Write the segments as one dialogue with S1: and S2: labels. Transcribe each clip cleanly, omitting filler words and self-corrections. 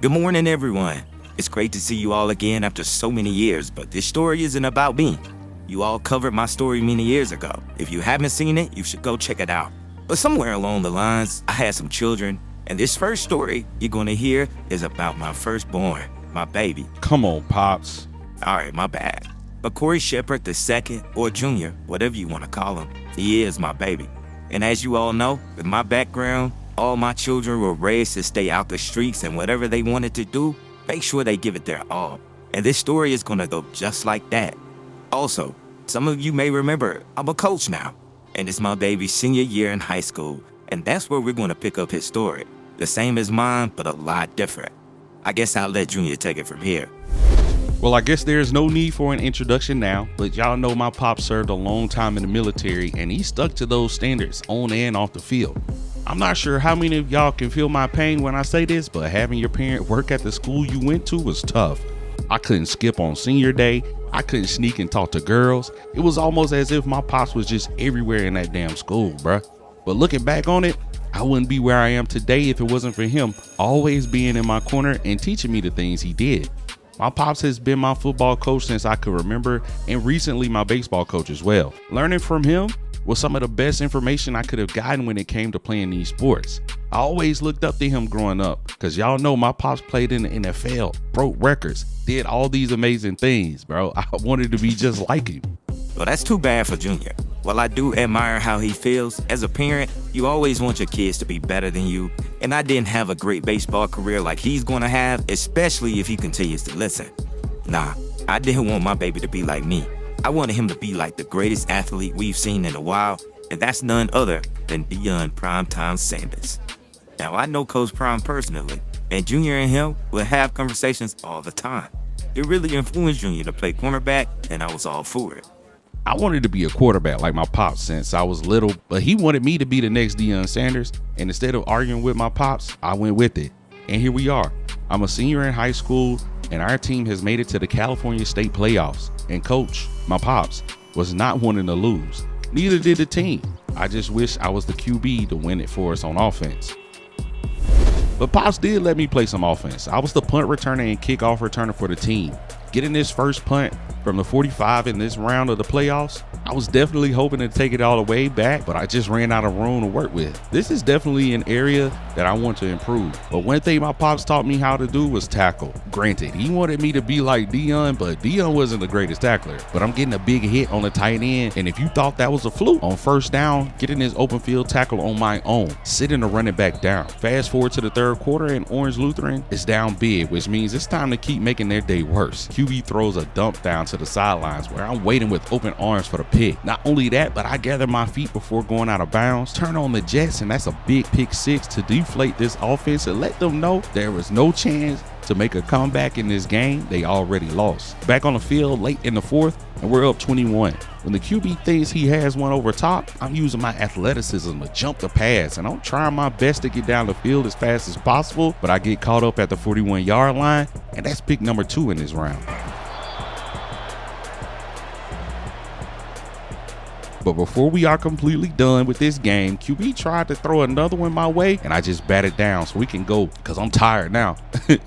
S1: Good morning, everyone. It's great to see you all again after so many years, but this story isn't about me. You all covered my story many years ago. If you haven't seen it, you should go check it out. But somewhere along the lines, I had some children, and this first story you're going to hear is about my firstborn, my baby.
S2: Come on, Pops.
S1: All right, my bad. But Corey Sheppard II, or Junior, whatever you want to call him, he is my baby. And as you all know, with my background, all my children were raised to stay out the streets, and whatever they wanted to do, make sure they give it their all. And this story is gonna go just like that. Also, some of you may remember, I'm a coach now, and it's my baby's senior year in high school, and that's where we're gonna pick up his story. The same as mine, but a lot different. I guess I'll let Junior take it from here.
S2: Well, I guess there's no need for an introduction now, but y'all know my pop served a long time in the military, and he stuck to those standards on and off the field. I'm not sure how many of y'all can feel my pain when I say this, but having your parent work at the school you went to was tough. I couldn't skip on senior day. I couldn't sneak and talk to girls. It was almost as if my pops was just everywhere in that damn school, bruh. But looking back on it, I wouldn't be where I am today if it wasn't for him always being in my corner and teaching me the things he did. My pops has been my football coach since I could remember, and recently my baseball coach as well. Learning from him was some of the best information I could have gotten when it came to playing these sports. I always looked up to him growing up, because y'all know my pops played in the NFL, broke records, did all these amazing things, bro. I wanted to be just like him.
S1: Well, that's too bad for Junior. While I do admire how he feels, as a parent, you always want your kids to be better than you, and I didn't have a great baseball career like he's gonna have, especially if he continues to listen. Nah, I didn't want my baby to be like me. I wanted him to be like the greatest athlete we've seen in a while, and that's none other than Deion Primetime Sanders. Now, I know Coach Prime personally, and Junior and him will have conversations all the time. It really influenced Junior to play cornerback, and I was all for it.
S2: I wanted to be a quarterback like my pops since I was little, but he wanted me to be the next Deion Sanders, and instead of arguing with my pops, I went with it. And here we are. I'm a senior in high school, and our team has made it to the California State playoffs. And coach, my pops, was not wanting to lose. Neither did the team. I just wish I was the QB to win it for us on offense. But pops did let me play some offense. I was the punt returner and kickoff returner for the team. Getting this first punt from the 45 in this round of the playoffs, I was definitely hoping to take it all the way back, but I just ran out of room to work with. This is definitely an area that I want to improve. But one thing my pops taught me how to do was tackle. Granted, he wanted me to be like Deion, but Deion wasn't the greatest tackler. But I'm getting a big hit on the tight end, and if you thought that was a fluke, on first down, getting this open field tackle on my own, sitting the running back down. Fast forward to the third quarter, and Orange Lutheran is down big, which means it's time to keep making their day worse. QB throws a dump down to the sidelines where I'm waiting with open arms for the pick. Not only that, but I gather my feet before going out of bounds, turn on the Jets, and that's a big pick six to deflate this offense and let them know there was no chance to make a comeback in this game they already lost. Back on the field late in the fourth, and we're up 21. When the QB thinks he has one over top, I'm using my athleticism to jump the pass, and I'm trying my best to get down the field as fast as possible, but I get caught up at the 41-yard line, and that's pick number 2 in this round. But before we are completely done with this game, QB tried to throw another one my way, and I just batted down so we can go, because I'm tired now.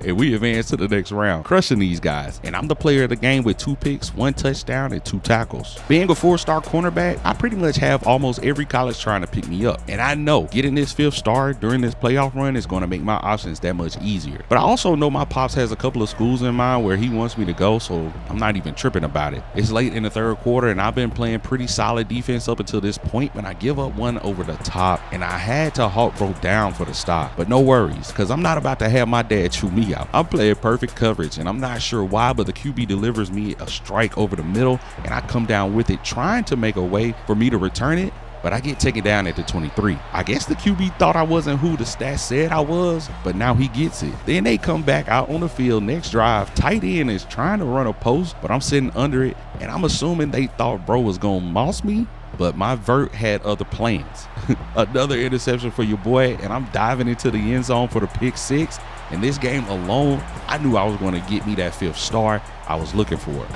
S2: And we advance to the next round, crushing these guys. And I'm the player of the game with 2 picks, 1 touchdown, and 2 tackles. Being a 4-star cornerback, I pretty much have almost every college trying to pick me up. And I know getting this 5th star during this playoff run is going to make my options that much easier. But I also know my pops has a couple of schools in mind where he wants me to go, so I'm not even tripping about it. It's late in the third quarter, and I've been playing pretty solid defense up until this point when I give up one over the top, and I had to halt bro down for the stop. But no worries, because I'm not about to have my dad chew me out. I'm playing perfect coverage, and I'm not sure why, but the QB delivers me a strike over the middle, and I come down with it, trying to make a way for me to return it, but I get taken down at the 23. I guess the QB thought I wasn't who the stats said I was, but now he gets it. Then they come back out on the field next drive. Tight end is trying to run a post, but I'm sitting under it, and I'm assuming they thought bro was gonna moss me, but my vert had other plans. Another interception for your boy, and I'm diving into the end zone for the pick 6. In this game alone, I knew I was going to get me that 5th star I was looking for.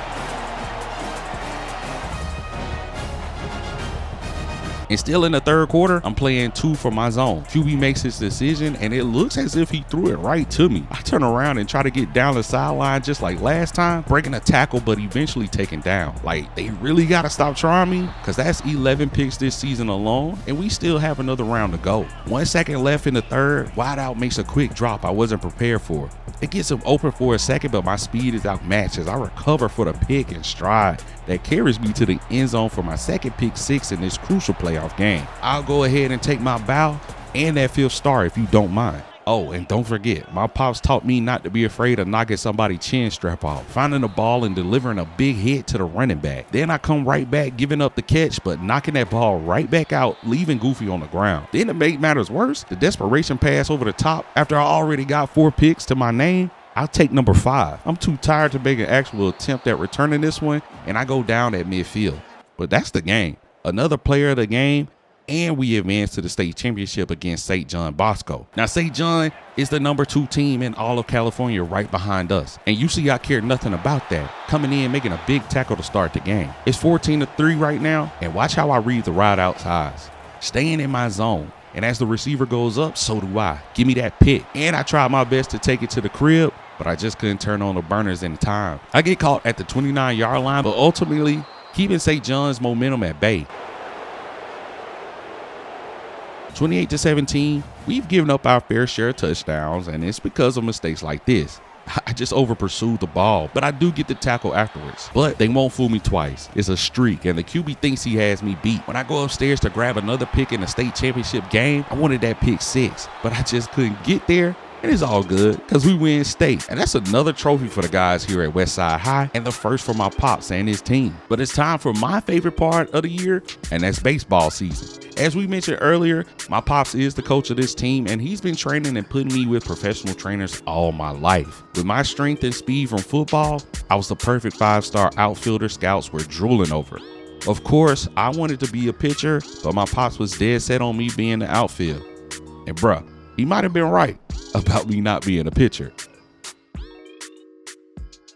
S2: And still in the third quarter, I'm playing 2 for my zone. QB makes his decision, and it looks as if he threw it right to me. I turn around and try to get down the sideline just like last time, breaking a tackle, but eventually taken down. Like, they really got to stop trying me, because that's 11 picks this season alone, and we still have another round to go. 1 second left in the third, wide out makes a quick drop I wasn't prepared for. It gets him open for a second, but my speed is outmatched as I recover for the pick and stride that carries me to the end zone for my second pick 6 in this crucial playoff game. I'll go ahead and take my bow and that 5th star if you don't mind. Oh, and don't forget, my pops taught me not to be afraid of knocking somebody's chin strap off, finding the ball and delivering a big hit to the running back. Then I come right back, giving up the catch, but knocking that ball right back out, leaving Goofy on the ground. Then to make matters worse, the desperation pass over the top after I already got 4 picks to my name. I'll take number 5. I'm too tired to make an actual attempt at returning this one, and I go down at midfield. But that's the game. Another player of the game, and we advance to the state championship against St. John Bosco. Now, St. John is the number 2 team in all of California right behind us. And UC, I care nothing about that. Coming in, making a big tackle to start the game. It's 14-3 right now, and watch how I read the ride outsides. Staying in my zone. And as the receiver goes up, so do I. Give me that pick. And I tried my best to take it to the crib, but I just couldn't turn on the burners in time. I get caught at the 29-yard line, but ultimately keeping St. John's momentum at bay. 28-17, we've given up our fair share of touchdowns, and it's because of mistakes like this. I just over-pursued the ball, but I do get the tackle afterwards. But they won't fool me twice. It's a streak, and the QB thinks he has me beat. When I go upstairs to grab another pick in the state championship game, I wanted that pick 6, but I just couldn't get there. And it's all good because we win state. And that's another trophy for the guys here at Westside High, and the first for my pops and his team. But it's time for my favorite part of the year, and that's baseball season. As we mentioned earlier, my pops is the coach of this team, and he's been training and putting me with professional trainers all my life. With my strength and speed from football, I was the perfect 5-star outfielder scouts were drooling over. Of course, I wanted to be a pitcher, but my pops was dead set on me being the outfield. And bruh, he might have been right about me not being a pitcher.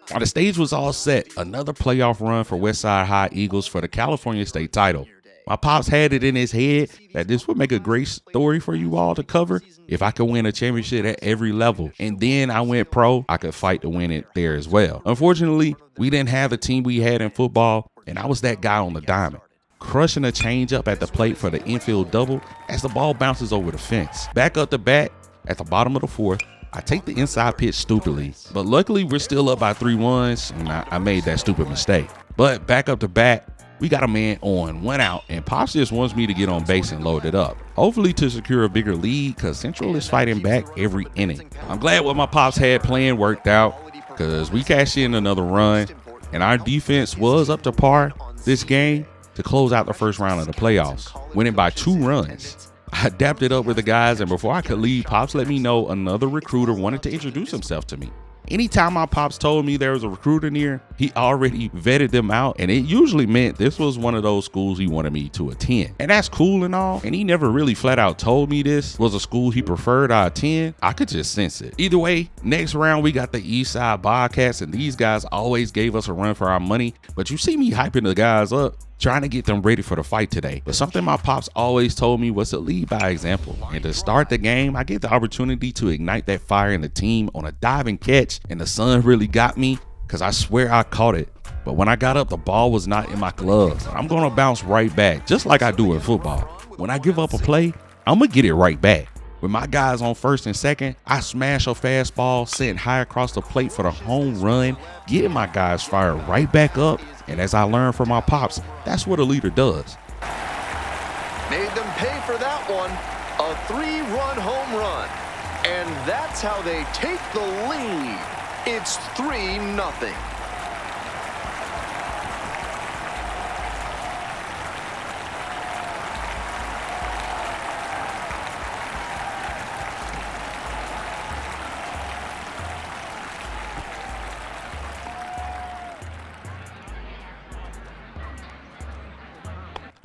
S2: While the stage was all set, another playoff run for Westside High Eagles for the California state title. My pops had it in his head that this would make a great story for you all to cover if I could win a championship at every level. And then I went pro, I could fight to win it there as well. Unfortunately, we didn't have the team we had in football, and I was that guy on the diamond, crushing a changeup at the plate for the infield double as the ball bounces over the fence. Back up the bat at the bottom of the 4th, I take the inside pitch stupidly, but luckily we're still up by 3 runs, and I made that stupid mistake. But back up the bat, we got a man on, 1 out, and Pops just wants me to get on base and load it up, hopefully to secure a bigger lead because Central is fighting back every inning. I'm glad what my Pops had planned worked out because we cashed in another run, and our defense was up to par this game to close out the first round of the playoffs, winning by 2 runs. I adapted up with the guys, and before I could leave, Pops let me know another recruiter wanted to introduce himself to me. Anytime my pops told me there was a recruiter near, he already vetted them out, and it usually meant this was one of those schools he wanted me to attend. And that's cool and all, and he never really flat out told me this was a school he preferred I attend. I could just sense it. Either way, next round we got the Eastside Bobcats, and these guys always gave us a run for our money, but you see me hyping the guys up, trying to get them ready for the fight today. But something my pops always told me was to lead by example. And to start the game, I get the opportunity to ignite that fire in the team on a diving catch, and the sun really got me because I swear I caught it. But when I got up, the ball was not in my gloves. I'm going to bounce right back, just like I do in football. When I give up a play, I'm going to get it right back. With my guys on first and second, I smash a fastball, sent high across the plate for the home run, getting my guys fired right back up. And as I learned from my pops, that's what a leader does.
S3: Made them pay for that one. A 3-run home run. And that's how they take the lead. It's 3-0.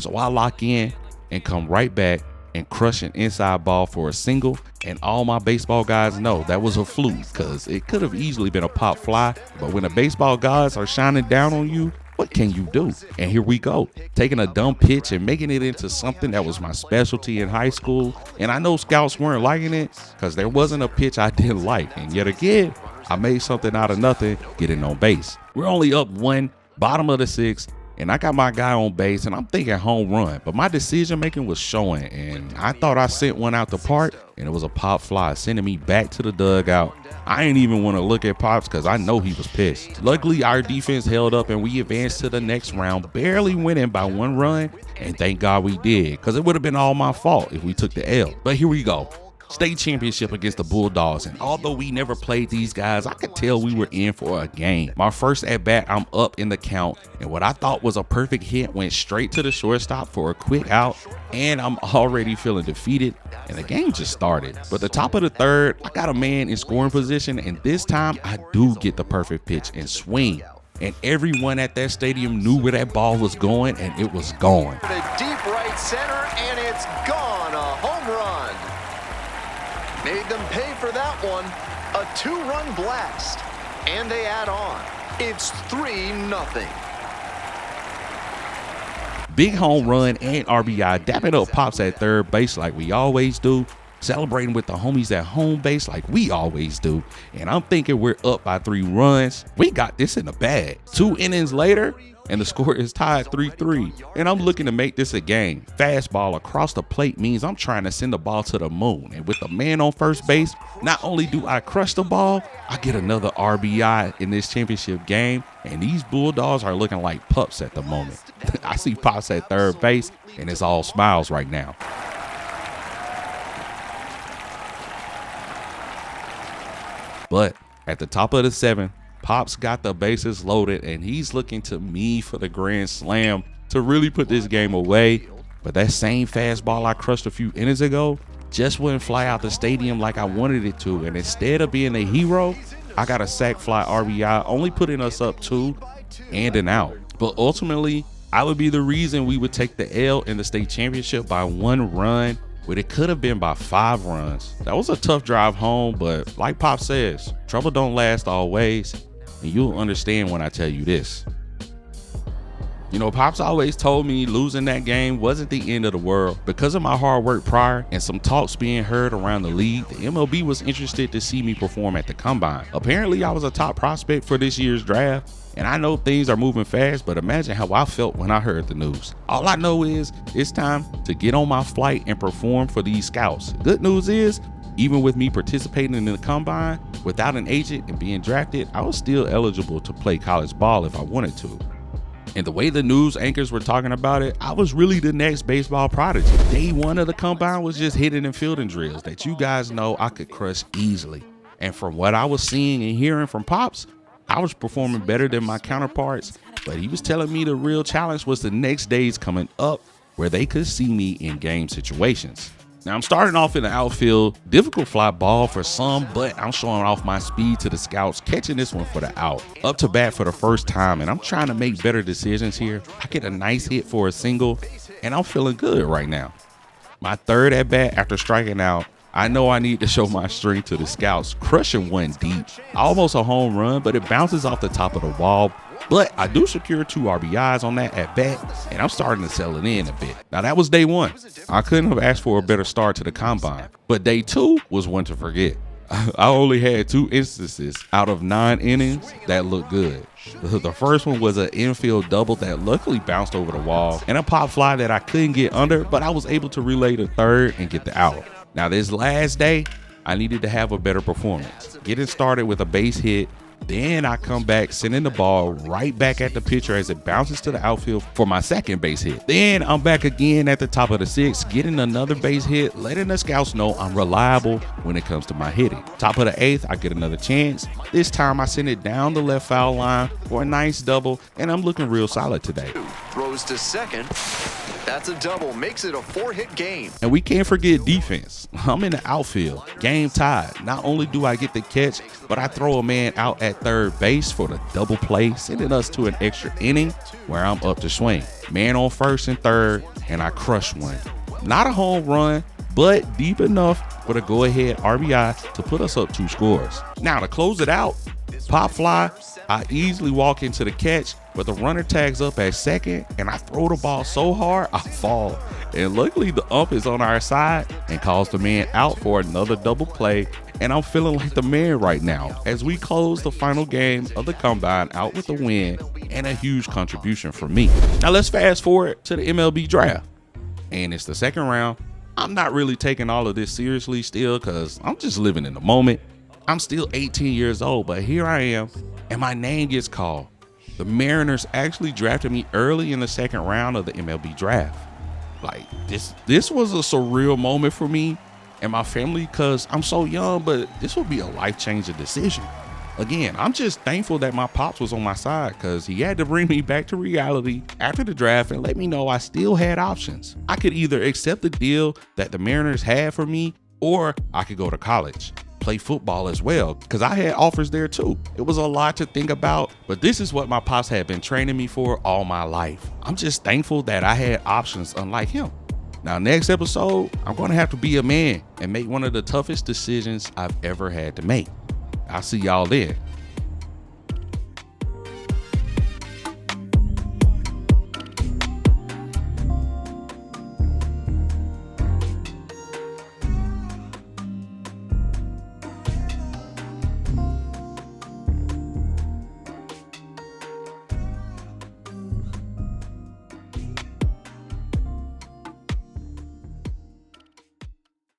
S2: So I lock in and come right back and crush an inside ball for a single, and all my baseball guys know that was a fluke because it could have easily been a pop fly. But when the baseball guys are shining down on you, what can you do? And here we go, taking a dumb pitch and making it into something that was my specialty in high school. And I know scouts weren't liking it because there wasn't a pitch I didn't like. And yet again, I made something out of nothing, getting on base. We're only up 1, bottom of the 6th, and I got my guy on base, and I'm thinking home run. But my decision making was showing, and I thought I sent one out the park, and it was a pop fly, sending me back to the dugout. I ain't even want to look at Pops because I know he was pissed. Luckily, our defense held up, and we advanced to the next round, barely winning by 1 run, and thank God we did, because it would have been all my fault if we took the L. But here we go. State championship against the Bulldogs, and although we never played these guys, I could tell we were in for a game. My first at bat, I'm up in the count, and what I thought was a perfect hit went straight to the shortstop for a quick out, and I'm already feeling defeated, and the game just started. But the top of the 3rd, I got a man in scoring position, and this time I do get the perfect pitch and swing. And everyone at that stadium knew where that ball was going, and it was gone.
S3: To deep right center, and it's gone. A home run. Made them pay for that one. A 2-run blast. And they add on. It's 3-0.
S2: Big home run and RBI, dapping up Pops at third base like we always do. Celebrating with the homies at home base like we always do. And I'm thinking we're up by 3 runs. We got this in the bag. 2 innings later, and the score is tied 3-3. And I'm looking to make this a game. Fastball across the plate means I'm trying to send the ball to the moon. And with the man on first base, not only do I crush the ball, I get another RBI in this championship game. And these Bulldogs are looking like pups at the moment. I see Pops at third base, and it's all smiles right now. But at the top of the 7th, Pops got the bases loaded, and he's looking to me for the grand slam to really put this game away. But that same fastball I crushed a few innings ago just wouldn't fly out the stadium like I wanted it to. And instead of being a hero, I got a sac fly RBI, only putting us up 2 and an out. But ultimately, I would be the reason we would take the L in the state championship by 1 run. But it could have been by 5 runs. That was a tough drive home, but like Pop says, trouble don't last always, and you'll understand when I tell you this. You know, Pops always told me losing that game wasn't the end of the world. Because of my hard work prior and some talks being heard around the league, the MLB was interested to see me perform at the Combine. Apparently, I was a top prospect for this year's draft. And I know things are moving fast, but imagine how I felt when I heard the news. All I know is it's time to get on my flight and perform for these scouts. Good news is, even with me participating in the Combine, without an agent and being drafted, I was still eligible to play college ball if I wanted to. And the way the news anchors were talking about it, I was really the next baseball prodigy. Day 1 of the Combine was just hitting and fielding drills that you guys know I could crush easily. And from what I was seeing and hearing from Pops, I was performing better than my counterparts, but he was telling me the real challenge was the next days coming up where they could see me in game situations. Now I'm starting off in the outfield, difficult fly ball for some, but I'm showing off my speed to the scouts, catching this one for the out. Up to bat for the first time, and I'm trying to make better decisions here. I get a nice hit for a single, and I'm feeling good right now. My 3rd at bat after striking out, I know I need to show my strength to the scouts, crushing one deep. Almost a home run, but it bounces off the top of the wall. But I do secure 2 RBIs on that at bat, and I'm starting to sell it in a bit. Now that was day 1. I couldn't have asked for a better start to the Combine. But day 2 was one to forget. I only had 2 instances out of 9 innings that looked good. The first one was an infield double that luckily bounced over the wall, and a pop fly that I couldn't get under, but I was able to relay the 3rd and get the out. Now this last day, I needed to have a better performance. Getting started with a base hit, then I come back sending the ball right back at the pitcher as it bounces to the outfield for my 2nd base hit. Then I'm back again at the top of the 6th, getting another base hit, letting the scouts know I'm reliable when it comes to my hitting. Top of the 8th, I get another chance. This time I send it down the left foul line for a nice double, and I'm looking real solid today.
S3: Throws to 2nd. That's a double, makes it a 4-hit game.
S2: And we can't forget defense. I'm in the outfield, game tied. Not only do I get the catch, but I throw a man out at 3rd base for the double play, sending us to an extra inning where I'm up to swing. Man on 1st and 3rd, and I crush one. Not a home run, but deep enough for the go-ahead RBI to put us up 2 scores. Now to close it out, pop fly, I easily walk into the catch, but the runner tags up at second and I throw the ball so hard I fall. And luckily the ump is on our side and calls the man out for another double play, and I'm feeling like the man right now as we close the final game of the Combine out with a win and a huge contribution from me. Now let's fast forward to the MLB draft, and it's the second round. I'm not really taking all of this seriously still because I'm just living in the moment. I'm still 18 years old, but here I am and my name gets called. The Mariners actually drafted me early in the second round of the MLB draft. Like this was a surreal moment for me and my family because I'm so young, but this will be a life-changing decision. Again, I'm just thankful that my pops was on my side because he had to bring me back to reality after the draft and let me know I still had options. I could either accept the deal that the Mariners had for me, or I could go to college, play football as well, because I had offers there too. It was a lot to think about, but this is what my pops had been training me for all my life. I'm just thankful that I had options unlike him. Now, next episode, I'm going to have to be a man and make one of the toughest decisions I've ever had to make. I'll see y'all then.